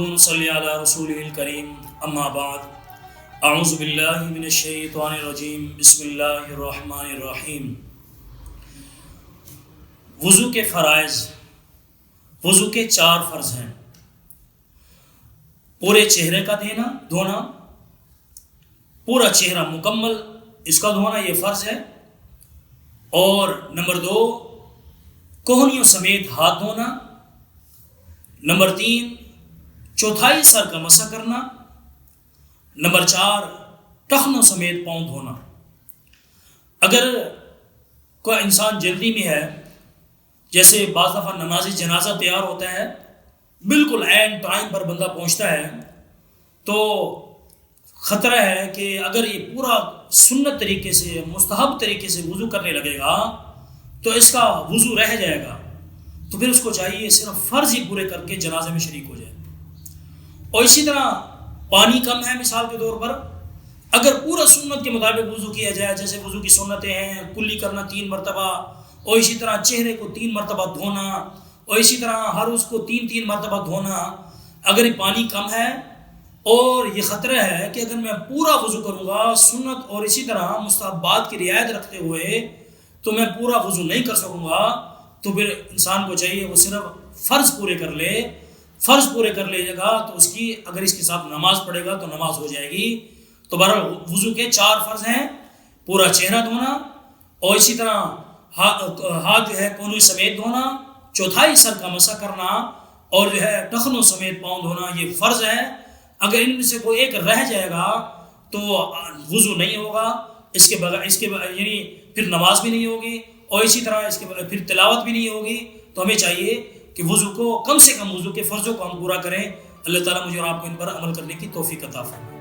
نحمدہ صلی علی رسولہ الکریم اما بعد اعوذ باللہ من الشیطان الرجیم بسم اللہ الرحمن الرحیم۔ وضو کے فرائض، وضو کے 4 فرض ہیں۔ پورے چہرے کا دھونا، پورا چہرہ مکمل اس کا دھونا یہ فرض ہے، اور نمبر 2 کوہنیوں سمیت ہاتھ دھونا، نمبر 3 چوتھائی سر کا مسح کرنا، نمبر 4 ٹخنوں سمیت پاؤں دھونا۔ اگر کوئی انسان جلدی میں ہے، جیسے بعض دفعہ نماز جنازہ تیار ہوتا ہے، بالکل عین ٹائم پر بندہ پہنچتا ہے، تو خطرہ ہے کہ اگر یہ پورا سنت طریقے سے، مستحب طریقے سے وضو کرنے لگے گا تو اس کا وضو رہ جائے گا، تو پھر اس کو چاہیے صرف فرض ہی پورے کر کے جنازے میں شریک ہو جائے۔ اور اسی طرح پانی کم ہے، مثال کے طور پر اگر پورا سنت کے مطابق وضو کیا جائے، جیسے وضو کی سنتیں ہیں کلی کرنا 3 مرتبہ، اور اسی طرح چہرے کو 3 مرتبہ دھونا، اور اسی طرح ہر روز کو 3 مرتبہ دھونا، اگر یہ پانی کم ہے اور یہ خطرہ ہے کہ اگر میں پورا وضو کروں گا سنت اور اسی طرح مستحبات کی رعایت رکھتے ہوئے تو میں پورا وضو نہیں کر سکوں گا، تو پھر انسان کو چاہیے وہ صرف فرض پورے کر لے۔ فرض پورے کر لے گا تو اس کی، اگر اس کے ساتھ نماز پڑھے گا تو نماز ہو جائے گی۔ تو بہرحال وضو کے 4 فرض ہیں، پورا چہرہ دھونا، اور اسی طرح ہاتھ جو ہے کونوں سمیت دھونا، چوتھائی سر کا مسح کرنا، اور جو ہے ٹخنوں سمیت پاؤں دھونا، یہ فرض ہے۔ اگر ان میں سے کوئی ایک رہ جائے گا تو وضو نہیں ہوگا، اس کے بغیر یعنی پھر نماز بھی نہیں ہوگی، اور اسی طرح اس کے بغیر پھر تلاوت بھی نہیں ہوگی۔ تو ہمیں چاہیے کہ وضو کو کم سے کم، وضو کے فرضوں کو ہم پورا کریں۔ اللہ تعالیٰ مجھے اور آپ کو ان پر عمل کرنے کی توفیق عطا فرمائے۔